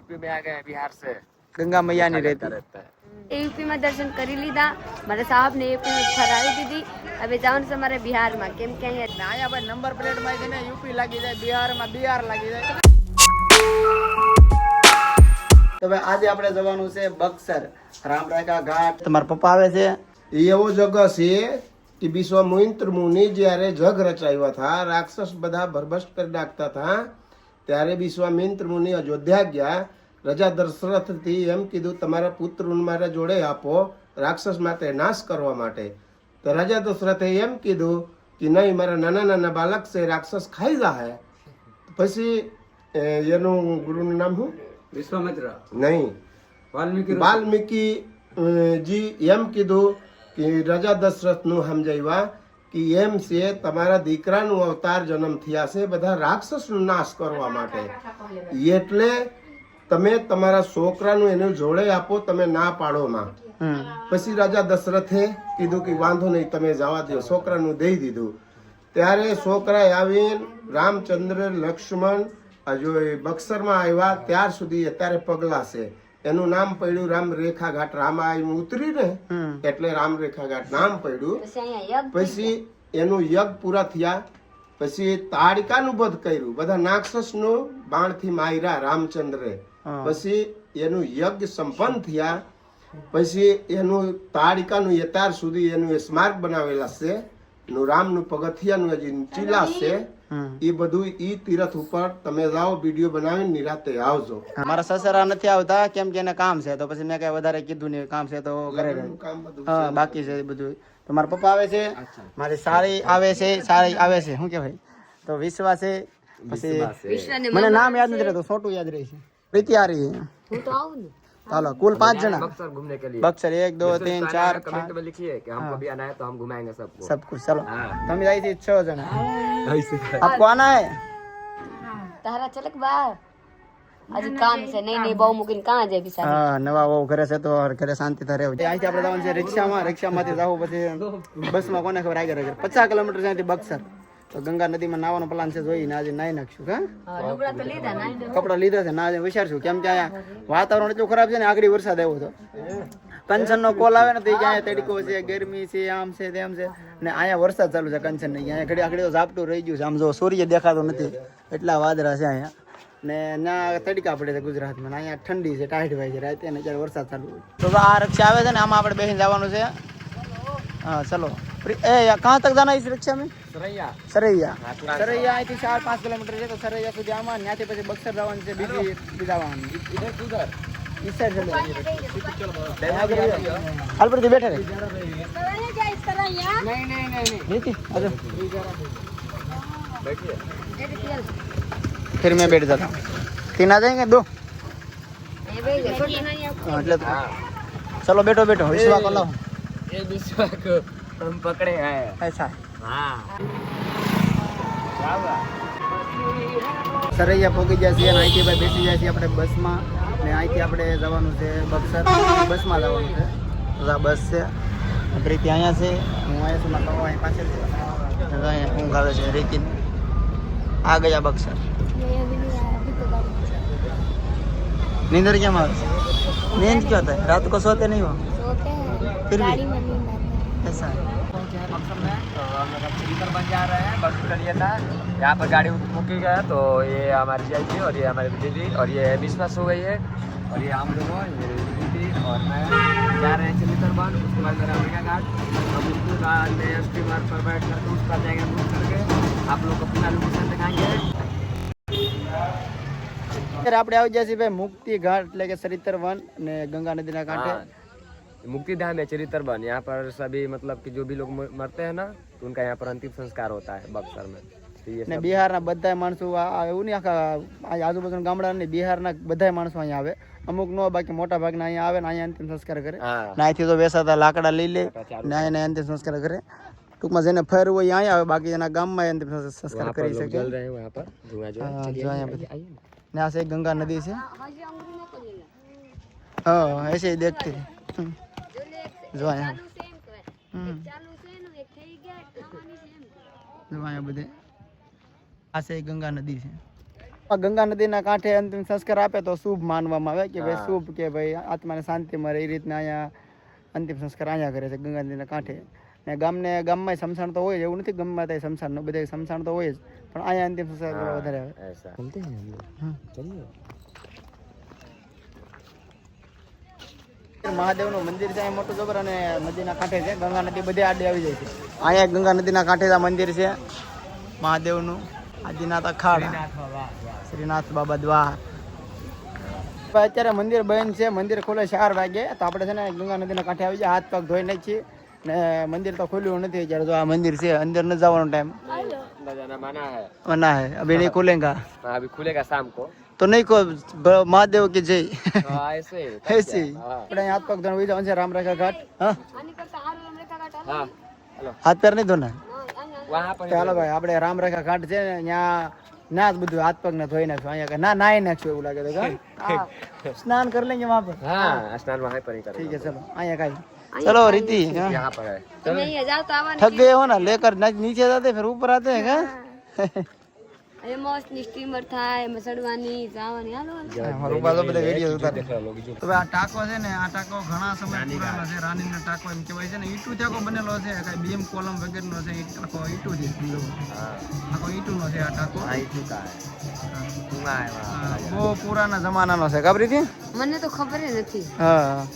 UP में आ गए बिहार से। गंगा मैया नहीं रहती। रहता है। यूपी में दर्शन कर लीधा मारे साहब ने यूपी में फरावी दीदी હવે જવાનું છે મારે બિહારમાં કેમ કે અહીંયા આયા ભાઈ નંબર પ્લેટ માં છે ને યુપી લાગી જાય, બિહારમાં બિહાર લાગી જાય. તો ભાઈ આજે આપણે જવાનું છે બક્સર, રામરાયકા ઘાટ. તમારા પપ્પા આવે છે. એવો જગહ છે કે વિશ્વામિત્ર મુનિ જ્યારે જગ રચાવ્યા હતા, રાક્ષસ બધા ભરભસ્ટ કરી નાખતા હતા, ત્યારે વિશ્વામિત્ર મુનિ અયોધ્યા ગયા. રજા દશરથથી એમ કીધું તમારા પુત્રને મારા જોડે આપો રાક્ષસ માટે નાશ કરવા માટે. તો રાજા દશરથે એમ કીધું કે નહીં, મારા નાના નાના બાળક છે, રાક્ષસ ખાઈ જાય. પછી એનું ગુરુનું નામ શું? विश्वामित्र નહીં, વાલ્મીકી જી એમ કીધું કે રાજા દશરથનું સમજાવ્યા કે એમ છે તમારા દીકરાનું અવતાર જન્મ થયા છે બધા રાક્ષસનો નાશ કરવા માટે, એટલે તમે તમારા છોકરાનું એને જોડે આપો, તમે ના પાડો માં. પછી રાજા દશરથે કીધું કે વાંધો નહીં, તમે જવા દો, છોકરાનું દઈ દીધું. ત્યારે છોકરા આવીને રામચંદ્ર લક્ષ્મણ જો બક્સરમાં આવ્યા ત્યાર સુધી અત્યારે પગલા છે. એનું નામ પડ્યું રામ રેખા ઘાટ. રામ ઉતરી ને એટલે રામ રેખા ઘાટ નામ પડ્યું. પછી એનું યજ્ઞ પૂરા થયા, પછી તાડિકાનું વધ કર્યું, બધા રાક્ષસનું બાણથી માર્યા રામચંદ્રે. પછી એનું યજ્ઞ સંપન્ન થયા. પછી એનું તાડિકાનું અત્યાર સુધી એનું સ્મારક બનાવેલા છે, રામનું પગથિયાનું હજી ચીલા છે. એ બધું ઈ તીરથ ઉપર તમે જાઓ, વિડીયો બનાવીને નિરાતે આવજો. મારા સસરા નથી આવતા કેમ કે એને કામ છે, તો પછી મેં કઈ વધારે કીધું નહીં, કામ છે તો ઘરે હા બાકી છે બધું. તો મારા પપ્પા આવે છે, મારી સારી આવે છે, સારી આવે છે, શું કહેવાય તો વિશ્વાસ છે. પછી મને નામ યાદ નથી રહેતું, છોટું યાદ રહી છે. પ્રીતિ આ રહી છે. હું તો આવું ને. चलो कुल 5 जना बक्सर घूमने के लिए। बक्सर 1 2 3 4 कमेंट में लिखिए कि हमको भी आना है तो हम घुमाएंगे सबको। सब कुछ चलो तुम जाई थी 6 जना आपको आना है તારા ચલક બા હજી કામ છે નહીં નહીં બહુ મૂકીને કાં જાય બિચારી. હા નવા બહુ ઘરે છે તો ઘરે શાંતિ થી રહેવું. અહીંથી આપણે જવાનું છે રિક્ષામાં, રિક્ષામાંથી જવું પછી બસમાં, કોને ખબર આગળ 50 કિલોમીટર ત્યાંથી બક્સર. તો ગંગા નદીમાં નાવાનો પ્લાન છે, જોઈને આજે નાઈ નાખશું. લુગડા તો લીધા ના કપડા લીધા છે, ના વિચારશું કેમ કે અહીંયા વાતાવરણ એટલું ખરાબ છે ને, આગળ વરસાદ આવ્યો હતો. કંચન નો કોલ આવે ને તો અહીંયા તડકો છે, ગરમી છે, આમ છે તેમ છે, ને અહીંયા વરસાદ ચાલુ છે. કંચન ને અહીંયા ઘડી આગળ તો ઝાપટું રહી ગયું છે, આમ જો સૂર્ય દેખાતો નથી, એટલા વાદળા છે અહીંયા. ને ના તડકા પડે છે ગુજરાતમાં, અહીંયા ઠંડી છે, ટાઈટ હોય છે રાતે, ને ત્યારે વરસાદ ચાલુ હોય. તો આ રિક્ષા આવે છે ને, આમાં આપણે બેસીને જવાનું છે. हाँ चलो ए कहाँ तक जाना है इस रिक्शा में? सरैया. सरैया અહીંથી 4-5 કિલોમીટર છે, તો સરૈયા સુધી આમાં, ત્યાંથી પછી બક્સર જવાનું છે, બીજા વાહન ઇધર ઉધર इस साइड चलो हाल पर बैठे रहे. नहीं नहीं नहीं नीति आजा बैठिए, फिर मैं बैठ जाता हूँ. 3 आ जाएंगे 2 એટલે चलो बैठो बैठो विश्वा को लाओ. ये विश्वा को हम पकड़े हैं ऐसा हाँ. સરૈયા પહોંચી ગયા છીએ, અહીંથી ભાઈ બેસી જાય છે આપણે બસમાં, ને અહીંથી આપણે જવાનું છે બક્સર, બસમાં જવાનું છે. તો આ બસ છે, પ્રીતિ અહીંયા છે, હું અહીંયા છું, મારા અહીં પાસે છે, અહીંયા ઊંઘ આવે છે રીતિ. આ ગયા બક્સર. नींदर क्या मार नींद क्यों आता है? रात को सोते नहीं हो? फिर भी ऐसा तो हम लोग अब श्रीनगर बन जा रहे हैं. बस उतरिए था, यहाँ पर गाड़ी मुकी गया, तो ये हमारी जीजा जी और ये हमारी दीदी और ये विश्वास हो गई है, और ये हम दोनों, ये दीदी और मैं जा रहे हैं श्रीनगर बन. उसके बाद मेरा अमेरिका घाट, अब उसके बाद में स्टीमर पर बैठ कर उस पर जाएंगे, बुक करके आप लोग को अपना लोकेशन दिखाएंगे. આપણે આવી જાય છે ભાઈ મુક્તિ ઘાટ, એટલે કે સરિતર વન ને ગંગા નદીના કાંઠે. मुक्ति धाम है चरित्र वन. यहाँ पर सभी मतलब कि जो भी लोग मरते हैं ना, तो उनका यहाँ पर अंतिम संस्कार होता है बक्सर में. ને બિહારના બધા માણસો એવું નહીં, આખા આજુબાજુના ગામડા ને બિહારના બધા માણસો અહીંયા આવે, અમુક નો, બાકી મોટા ભાગના અહીંયા આવે ને અહીંયા અંતિમ સંસ્કાર કરે. અહીંથી તો વેસાતા લાકડા લઈ લે ને અહીંયા અંતિમ સંસ્કાર કરે. ટૂંકમાં જેને ફરવું હોય અહીંયા આવે, બાકી એના ગામમાં અંતિમ સંસ્કાર કરી શકે. ને આ છે ગંગા નદી છે. હા ऐसे ही देखते જો અહીંયા જો અહીંયા બધે આ છે ગંગા નદી છે. ગંગા નદીના કાંઠે અંતિમ સંસ્કાર આપે તો શુભ માનવામાં આવે કે ભાઈ શુભ કે ભાઈ આત્માને શાંતિ મળે એ રીતના અહીંયા અંતિમ સંસ્કાર અહીંયા કરે છે ગંગા નદીના કાંઠે. ને ગામમાં સમસાણ તો હોય જ, એવું નથી ગમમાં ત્યાં સમસાણ બધે સમસાણ તો હોય જ, પણ અહીંયા અંતિમ સંસ્કાર કરવા વધારે આવે. મહાદેવનું મંદિર છે મોટું જબર અને નદીના કાંઠે છે. ગંગા નદી બધે આડે આવી જાય છે. અહીંયા ગંગા નદીના કાંઠે આ મંદિર છે મહાદેવનું. આદિનાથ અખાડા, શ્રીનાથ બાબા દ્વાર. અત્યારે મંદિર બંધ છે, મંદિર ખુલે 4 વાગે. તો આપણે છે ને ગંગા નદીના કાંઠે આવી જાય, હાથ પગ ધોઈ નાખીએ ને મંદિર તો ખુલ્યું નથી અત્યારે. જો આ મંદિર છે, અંદર ન જવાનો ટાઈમ મના હે, અભી નહીં ખુલેગા, अभी खुलेगा शाम को. તો નહીં કો મહાદેવ की जय. ऐसे ऐसे આપણે હાથ પગ ધોઈને જવાનું છે રામરેખા ઘાટ. હા, हाँ हेलो હાથ પેર નહીં ધોના. वहाँ पर ચાલો ભાઈ, આપણે રામરેખા ઘાટ છે ને ત્યાં જ બધું હાથ પગ ને ધોઈ નાખ્યું. અહીંયા ના નાઈ નાખ્યું એવું લાગે તો સ્નાન કરી લેંગે વહાં પર. हाँ स्नान वहाँ पर ही करेंगे. ठीक है चलो અહીંયા કાઈ. चलो रीति यहाँ पर है. नहीं जाओ तो आवा थक गए हो ना, लेकर नीचे जाते फिर ऊपर आते हैं क्या? એ મસ્તની સ્ટીમર થાય એમાં ચડવાની જવાની હાલો. મારું પાછો બધા વિડિયો ઉતારે. તો આ ટાકો છે ને, આ ટાકો ઘણા સમય પુરાનો છે. રાણીનો ટાકો એમ કહેવાય છે ને. ઈંટુ ટાકો બનેલો છે, કઈ બીમ કોલમ વગેરેનો છે. ઈ ટાકો ઈંટુ છે, આખો ઈંટુનો છે આ ટાકો. બહુ પુરાના જમાનાનો છે. ખબર હતી? મને તો ખબર ही નથી. हाँ,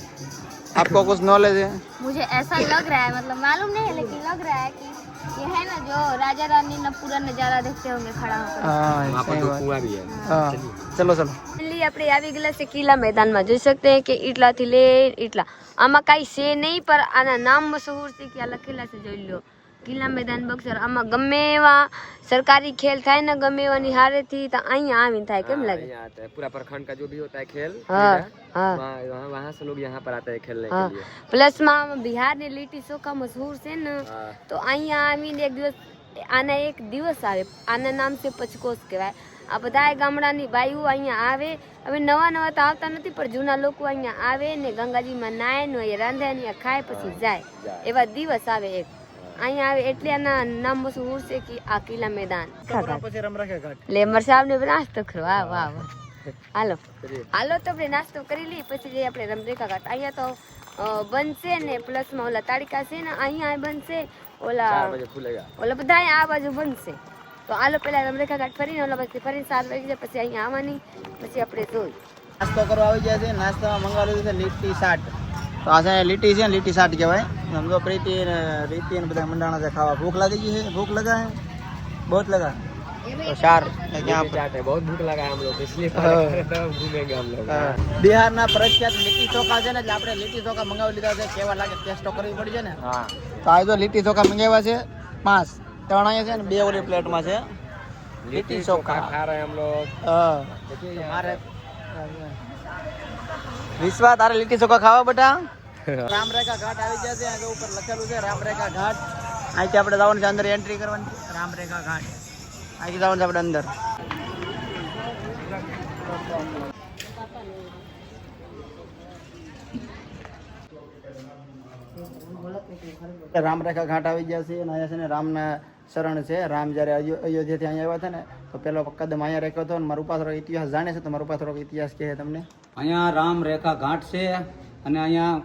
आपको कुछ नॉलेज है? मुझे ऐसा लग रहा है, मतलब मालूम नहीं है लेकिन लग रहा है कि ये है ना जो राजा रानी ना पूरा नजारा देखते होंगे खड़ा होकर. हाँ वहाँ पर सही तो बात. कुआं भी है. हाँ चलो चलो. ફાઇનલી આપણે આવી ગયેલા છે કિલ્લા મેદાનમાં. જોઈ શકते हैं કે એટલાથી લે એટલા. આમાં કાંઈ છે નહીં, પણ આના નામ મશહૂર છે કે આ લખેલા છે. જોઈ લો, કિલ્લા મેદાન બક્સર. આમાં ગમે એવા સરકારી ખેલ થાય ને, ગમે એવાની હારેથી તો અહીંયા આવીને થાય. કેમ લાગે? यहाँ आता है पूरा प्रखंड का जो भी होता है खेल. हाँ हाँ वहाँ से लोग यहाँ पर आते हैं खेलने के हाँ. लिए. પ્લસમાં બિહારની લીટી ચોખા મશહૂર છે ને, हाँ. તો અહીંયા આવીને એક દિવસ આના એક દિવસ આવે. આના નામ છે પચકોસ કહેવાય. આ બધા ગામડાની બાઈઓ અહીંયા આવે. હવે નવા નવા તો આવતા નથી, પણ જૂના લોકો અહીંયા આવે ને ગંગાજીમાં નાય ને અહીંયા રાંધે ને ખાય પછી જાય. એવા દિવસ આવે એક અહીંયા આવે. એટલે આના નામ મશહૂર છે કે આ કિલ્લા મેદાન. પછી રામરેખા ઘાટ. લે મર સાહેબ ને નાસ્તો કરો. વાહ વાહ વાહ. હાલો હાલો તો આપણે નાસ્તો કરી લઈએ, પછી જઈએ આપણે રામરેખા ઘાટ. અહીંયા તો બનશે ને, પ્લસમાં ઓલા તાડિકા છે ને અહીંયા બનશે. 4 बजे खुलेगा. ઓલા બધા અહીંયા આ બાજુ બનશે. તો આલો પેલા રામરેખા ઘાટ ફરીને ઓલા પછી ફરીને 7 વાગી જાય, પછી અહીંયા આવવાની, પછી આપણે જોઈ નાસ્તો કરવા આવી ગયા છે. નાસ્તામાં મંગાવી લીધું છે લીટી શાક. તો આ છે લીટી છે ને, લીટી શાક કહેવાય. સમજો પ્રીતિ ને રીતિ ને બધા મંડાણા છે ખાવા. ભૂખ લાગી ગઈ છે? ભૂખ लगा है, बहुत लगा. तो 4 यहाँ पर जाते हैं, बहुत भूख लगा है हम लोग, इसलिए घूमेंगे हम लोग. બિહારના પ્રખ્યાત લીટી ચોખા છે ને, એટલે આપણે લીટી ચોખા મંગાવી લીધા છે. કેવા લાગે ટેસ્ટ કરવી પડશે ને. हाँ તો આ જો લીટી ચોખા મંગાવ્યા છે 5. 3 અહીંયા છે ને 2 ઓલી પ્લેટમાં છે લીટી ચોખા. खा रहे हैं हम लोग. હા, देखिए यहाँ મારે વિશ્વા તારે લીટી ચોખા ખાવા બેટા? રામરેખા ઘાટ આવી ગયા છે. આગળ ઉપર લખેલું છે રામરેખા ઘાટ. અહીંથી આપણે જવાનું છે અંદર, એન્ટ્રી કરવાની છે. રામરેખા ઘાટ અહીંથી જવાનું છે આપણે અંદર. રામરેખા ઘાટ આવી ગયા છે અને અહીંયા છે ને રામના શરણ છે. રામ જ્યારે અયોધ્યાથી અહીંયા આવ્યા હતા ને, તો પેલો કદમ અહીંયા રાખ્યો હતો. અને મારું પાસે થોડો ઇતિહાસ જાણે છે, તો મારું પાસે થોડોક ઇતિહાસ કહે તમને. અહીંયા રામ રેખા ઘાટ છે અને અહીંયા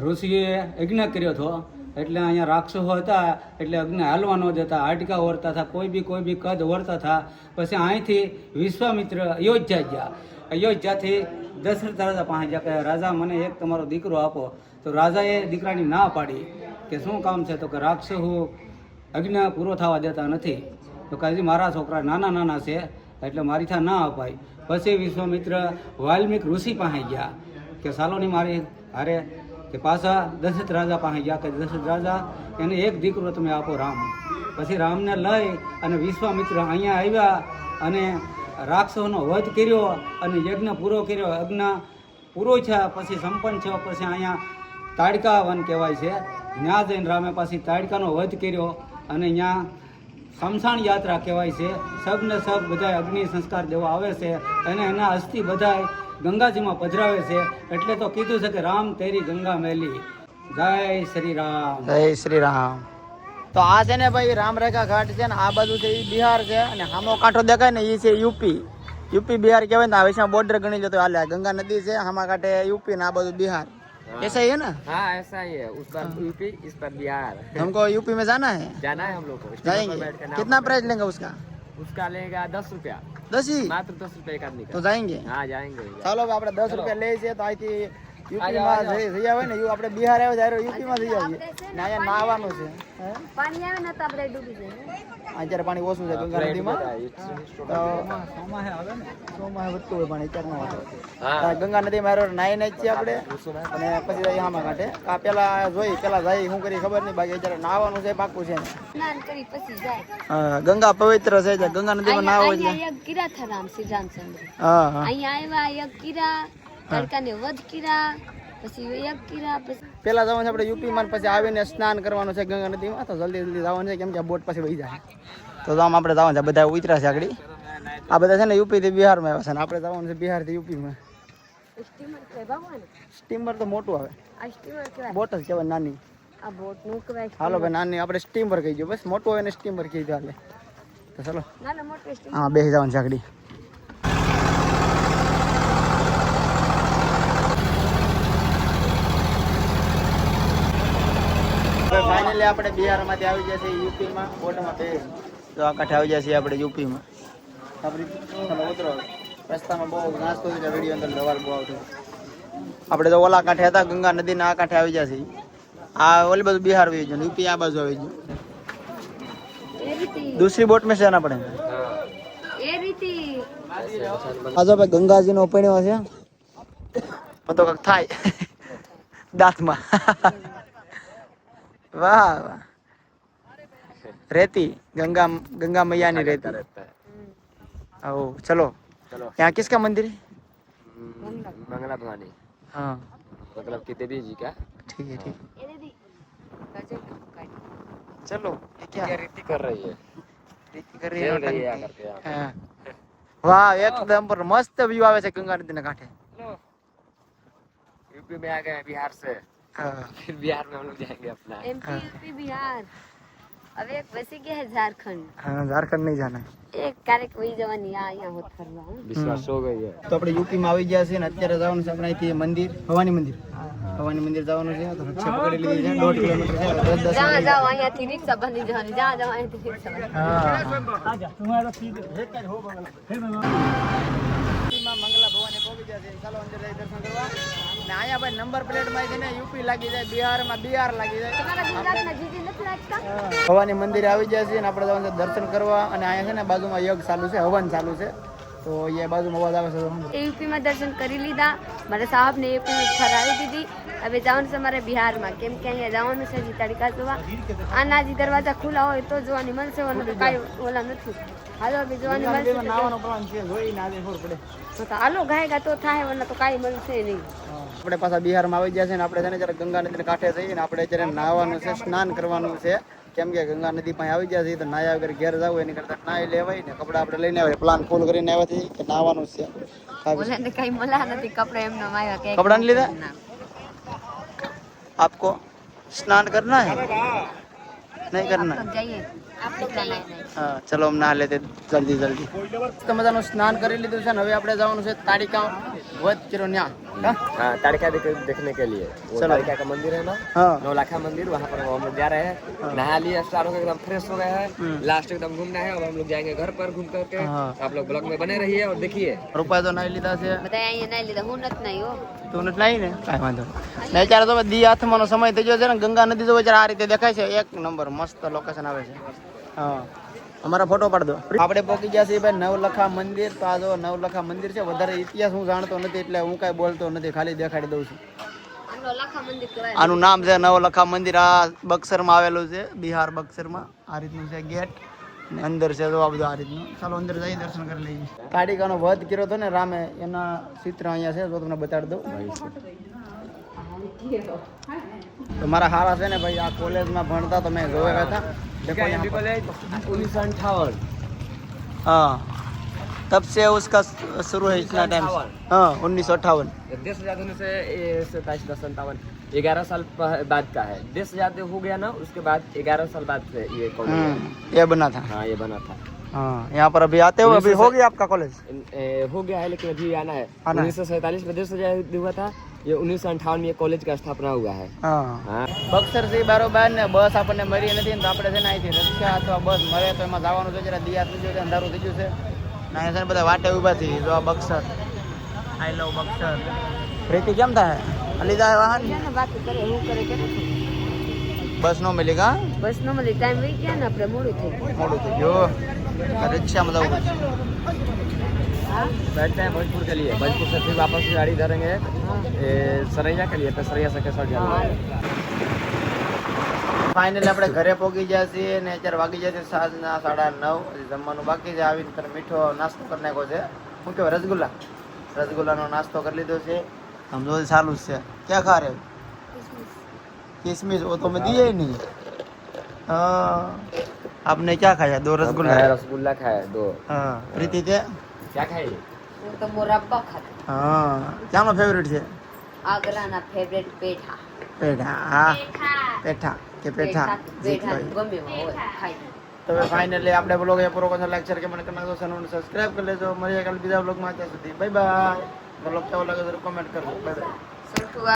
ઋષિએ યજ્ઞ કર્યો હતો. એટલે અહીંયા રાક્ષસો હતા, એટલે અગ્નિ હાલવા ન દેતા, હાડકા ઓરતા હતા, કોઈ બી કદ ઓરતા હતા. પછી અહીંથી વિશ્વામિત્ર અયોધ્યા ગયા. અયોધ્યાથી દશરથ રાજા પાસે ગયા કે રાજા મને એક તમારો દીકરો આપો. તો રાજાએ દીકરાની ના પાડી કે શું કામ છે? તો કે રાક્ષસો અગ્નિ પૂરો થવા દેતા નથી. તો કાજી મારા છોકરા નાના છે એટલે મારીથી ના અપાય. પછી વિશ્વામિત્ર વાલ્મીક ઋષિ પાસે ગયા કે સાલોની મારી હારે, કે પાછા દશરથ રાજા પાસે ગયા કે દશરથ રાજા એને એક દીકરો તમે આપો રામ. પછી રામને લઈ અને વિશ્વામિત્ર અહીંયા આવ્યા અને રાક્ષસોનો વધ કર્યો અને યજ્ઞ પૂરો કર્યો. યજ્ઞ પૂરો છે પછી સંપન્ન થયો. પછી અહીંયા તાડકા વન કહેવાય છે. ત્યાં જઈને રામે પાછી તાડકાનો વધ કર્યો અને ત્યાં શમશાન યાત્રા કહેવાય છે. સબને સબ બધા અગ્નિ સંસ્કાર દેવા આવે છે અને એના અસ્થિ બધા ગંગાજીમાં પધરાવે છે. એટલે તો કીધું છે કે રામ તેરી ગંગા મેલી. જય શ્રી રામ. જય શ્રી રામ. તો આ છે ને ભાઈ રામરેખા ઘાટ છે ને, આ બાજુ છે એ બિહાર છે અને સામો કાંઠો દેખાય ને એ છે યુપી. यूपी बिहार કહેવાય ને વૈષ્ણવ બોર્ડર ગણી લો તો હાલે ગંગા નદી છે આમાં કાંઠે यूपी ને આ બાજુ बिहार ऐसा ही है ना हाँ ऐसा ही है, उस पर यूपी इस पर बिहार। हमको यूपी में जाना है जाना है हम लोग को, स्टेशन पर जाएंगे बैठ कर नाव कितना प्राइस लेंगे उसका उसका लेगा 10 रुपया, 10 ही मात्र 10 रुपया एक आदमी तो का। जाएंगे हाँ जाएंगे। ચાલો હવે આપણે 10 રૂપિયા લઈએ છીએ તો અહીંથી યુપી માં જઈ આવે ને આપણે બિહાર આવે ત્યારે યુપી માં જઈ આવીએ ને અહીંયા નાહવાનું છે હે? પાણી આવે ને તો આપણે ડૂબી જઈએ અત્યારે પાણી ઓછું છે ગંગા નદીમાં તો ચોમાસે વધતું હોય પાણી અત્યારે ન વધે. हाँ ગંગા નદીમાં હારે નાહીને જ છીએ આપણે અને પછી જઈએ આમાં કાંઠે આ પેલા જોઈ પેલા જાય શું કરી ખબર નહીં બાકી અત્યારે નાહવાનું છે પાકું છે સ્નાન કરી પછી જાય હા ગંગા પવિત્ર છે જે ગંગા નદીમાં નાહવું એટલે અહીંયા યજ્ઞ કર્યા હતા રામસિંહ રામચંદ્ર હા હા અહીંયા આવ્યા યજ્ઞ કર્યા તડકાને વધ કર્યા પછી યજ્ઞ કર્યા પછી પેલા જવાનું છે આપણે યુપી માં પછી આવીને સ્નાન કરવાનું છે ગંગા નદીમાં તો જલ્દી જલ્દી જવાનું છે કેમ કે આ બોટ પછી વહી જાય તો આમ આપણે જવાનું છે બધા ઉતર્યા છે આગળ આ બધા છે ને યુપી થી બિહારમાં આવ્યા છે ને આપણે જવાનું છે બિહાર થી યુપી માં સ્ટીમર કહેવાય ભગવાન સ્ટીમર તો મોટું આવે આ સ્ટીમર કહેવાય બોટ જ કહેવાય નાની આ બોટ નું કહેવાય હાલો ભાઈ નાની આપણે સ્ટીમર કહી દો બસ મોટું હોય ને સ્ટીમર કહી દો હાલે તો ચલો ના ના મોટું સ્ટીમર હા બેસી જવાનું છે આગળ ફાઇનલી આપણે બિહારમાંથી આવી ગયા છે યુપીમાં બોટમાં બે તો આ કાંઠે આવી ગયા છીએ આપણે યુપીમાં આપણે ઉતરો રસ્તામાં બહુ નાસ્તો છે વિડીયો અંદર સવાલ બહુ આવતો આપણે તો ઓલા કાંઠે હતા ગંગા નદીના આ કાંઠે આવી ગયા છીએ આ ઓલી બાજુ બિહાર આવી ગયું યુપી આ બાજુ આવી ગયું એ રીતે दूसरी बोट में से आना पड़ेगा એ રીતે આ જો ભાઈ ગંગાજીનો પીણ્યો છે પણ તો કંઈક થાય દાંતમાં વાહ વાહ રેતી गंगा गंगा मैया ની रेती रहता है। आओ चलो चलो यहाँ किसका मंदिर है मंगला भवानी, हाँ मतलब कि देवी जी का। ठीक है ठीक એ રીતે चलो ये क्या क्या रीति कर रही है, रेती कर रही खेल है रही है नौटंकी। आकर के यहाँ पे। हाँ वाह एकदम पर मस्त व्यू આવે છે ગંગા નદીના કાંઠે यूपी में आ गए हैं बिहार से, हाँ फिर बिहार में हम लोग जाएंगे अपना। एमपी यूपी बिहार अब एक बसी गया है झारखंड हाँ झारखंड नहीं जाना है एक कार्यक वही जवानी यहाँ होत फरवा विश्वास हो गई है। તો આપણે યુપી માં આવી ગયા છે ને અત્યારે જવાનું છે આપણે અહીંથી મંદિર ભવાની મંદિર જવાનું છે તો રિક્ષા પકડી લીધી છે 1.5 કિલોમીટર છે 10 जहाँ जाओ यहाँ थी रिक्शा बंदी जवानी जहाँ जाओ यहाँ थी रिक्शा बंदी મંગલા ભવાની પહોંચી ગયા છે ચાલો અંદર જઈ દર્શન કરવા ને અહીંયા ભાઈ નંબર પ્લેટ માં છે ને યુપી લાગી જાય બિહારમાં બિહાર લાગી જાય तुम्हारा गुजरात में जीजी नहीं लगता ભવાની મંદિરે આવી ગયા છે ને આપણે જવાનું છે દર્શન કરવા અને અહીંયા છે ને બાજુમાં યજ્ઞ ચાલુ છે હવન ચાલુ છે તો એ બાજુમાં અવાજ આવે છે તો यूपी में दर्शन કરી લીધા મારા સાહેબ ને એક ફરાવી દીધી હવે જવાનું છે મારે બિહારમાં કેમ કે અહીંયા જવાનું છે તડકા જોવા આનાજી દરવાજા ખુલ્લા હોય તો જોવાની મળશે અને તો કાંઈ ઓલા નથી હાલો હવે જોવાની મળશે તો નાવાનો પ્લાન છે જોઈને આજે ખબર પડે તો હાલો ગાયગા તો થાય વરના તો કાંઈ મળશે નહીં આપણે પાછા બિહારમાં આવી ગયા છે ને આપણે છે ને જ્યારે ગંગા નદીના કાંઠે જઈએ ને આપણે અત્યારે નાહવાનું છે સ્નાન કરવાનું છે કેમ કે ગંગા નદી પાસે આવી ગયા છે તો નાહ્યા વગર ઘેર જવું એની કરતા નાહી લેવાય ને કપડા આપણે લઈને આવે પ્લાન ફૂલ કરીને આવ્યા છીએ કે નાહવાનું છે ઓલાને કઈ મળ્યા નથી કપડા એમને આવ્યા કે कपड़ा नहीं लेना आपको स्नान करना है नहीं करना જઈએ આપણે નહીં हाँ चलो हम नहा लेते जल्दी जल्दी તો મજાનું સ્નાન કરી લીધું છે ને હવે આપણે જવાનું છે તાડિકા વધ કિરો ન્યા हाँ ताड़का देखने के लिए, वो चलो। ताड़का का मंदिर है ना, हाँ नौलाखा मंदिर, वहाँ पर हम लोग जा रहे हैं। नहा लिए, स्टार हो गए, एकदम फ्रेश हो गए हैं, लास्ट एकदम घूमना है। अब हम लोग जाएंगे घर पर घूम करके। हाँ। आप लोग ब्लॉग में बने रहिए और देखिए। રૂપિયા તો નાઈ લીધા છે બધા અહીંયા નહીં લીધા હું નથી નહીં હો તું નથી નાઈ ને કાંઈ વાંધો નહીં ને અત્યારે તો દી હાથમાંનો સમય થઈ ગયો છે ને ગંગા નદી તો અત્યારે આ રીતે દેખાય છે એક નંબર મસ્ત લોકેશન આવે છે હા અમારા ફોટો પાડ દો આપણે પહોંચી ગયા છીએ ભાઈ નવલખા મંદિર તો આ જો નવલખા મંદિર છે વધારે ઇતિહાસ હું જાણતો નથી એટલે હું કાંઈ બોલતો નથી ખાલી દેખાડી દઉં છું આનો લાખા મંદિર કહેવાય આનું નામ છે નવલખા મંદિર આ બક્સરમાં આવેલું છે બિહાર બક્સરમાં આ રીતનું છે ગેટ ને અંદર છે તો આ બધું આ રીતનું ચાલો અંદર જઈ દર્શન કરી લઈએ તાડિકાનો વધ કર્યો હતો ને રામે એના ચિત્ર અહીંયા છે તો તમને બતાડી દઉં તો મારા હારા છે ને ભાઈ આ કોલેજમાં ભણતા તો મેં જોયા હતા देखो यहाँ पर 1958 हाँ तब से उसका शुरू है इतना टाइम हाँ 1958 देश आजाद होने से 27-10-57 11 साल बाद का है। देश आजाद हो गया ना, उसके बाद 11 साल बाद से ये कॉलेज ये बना था हाँ ये बना था। हाँ, यहाँ पर अभी आते हो, अभी हो गया आपका कॉलेज? हो गया है लेकिन अभी आना है। आना है। 1947 में देश आजाद हुआ था, ये 1958 में कॉलेज का स्थापना हुआ है। હા हाँ બક્સરથી બારોબાર ને બસ આપણને મળી નથી ને તો આપણે છે ને અહીંથી રિક્ષા અથવા બસ મળે તો એમાં જવાનું છે. જરા દિયા થઈ ગયું છે, અંધારું થઈ ગયું છે ને અહીંયા છે ને બધા વાટે ઊભા થઈ. જો આ બક્સર, આઈ લવ બક્સર. પ્રીતિ કેમ થાય? હલી જાય વાહન? ને વાત કરે હું કરે કે બસ નો મળી કા? બસ નો મળી, ટાઈમ વહી ગયા ને આપણે મોડું થઈ ગયું. મોડું થઈ ગયું. આ રિક્ષામાં જવું પડશે. बैठते हैं भोजपुर के लिए, भोजपुर से फिर वापस गाड़ी धरेंगे सरैया के लिए, फिर सरैया से केसर जाना है। ફાઇનલી આપણે ઘરે પહોંચી ગયા છીએ ને અત્યારે વાગી જાય છે સાંજના 9:30. હજી જમવાનું બાકી છે. આવીને તને મીઠો નાસ્તો કરી નાખ્યો છે. શું કહેવાય? રસગુલ્લા. રસગુલ્લાનો નાસ્તો કરી લીધો છે. સમજો ચાલુ જ છે. ક્યાં ખા રહે? किशमिश वो तो मैं दिए ही नहीं. आपने क्या खाया? 2 रसगुल्ला. रसगुल्ला खाया 2। हाँ प्रीति थे क्या खाए? હું તો મોરબ્બા ખાતા. हाँ क्या नो फेवरेट है? આગ્રાના ફેવરેટ પેઠા. पेठा. हाँ पेठा के पेठा. પેઠા ગમે એવા હોય ખાઈ. તો ફાઇનલી આપણે બ્લોગ એ પૂરો કરવાનો. લાઈક શેર કમેન્ટ કરી નાખો, ચેનલને સબસ્ક્રાઇબ કરી લેજો. મળીએ કાલે બીજા બ્લોગમાં. ત્યાં સુધી બાય બાય. બ્લોગ કેવો લાગે તો કમેન્ટ કરજો. Bye bye.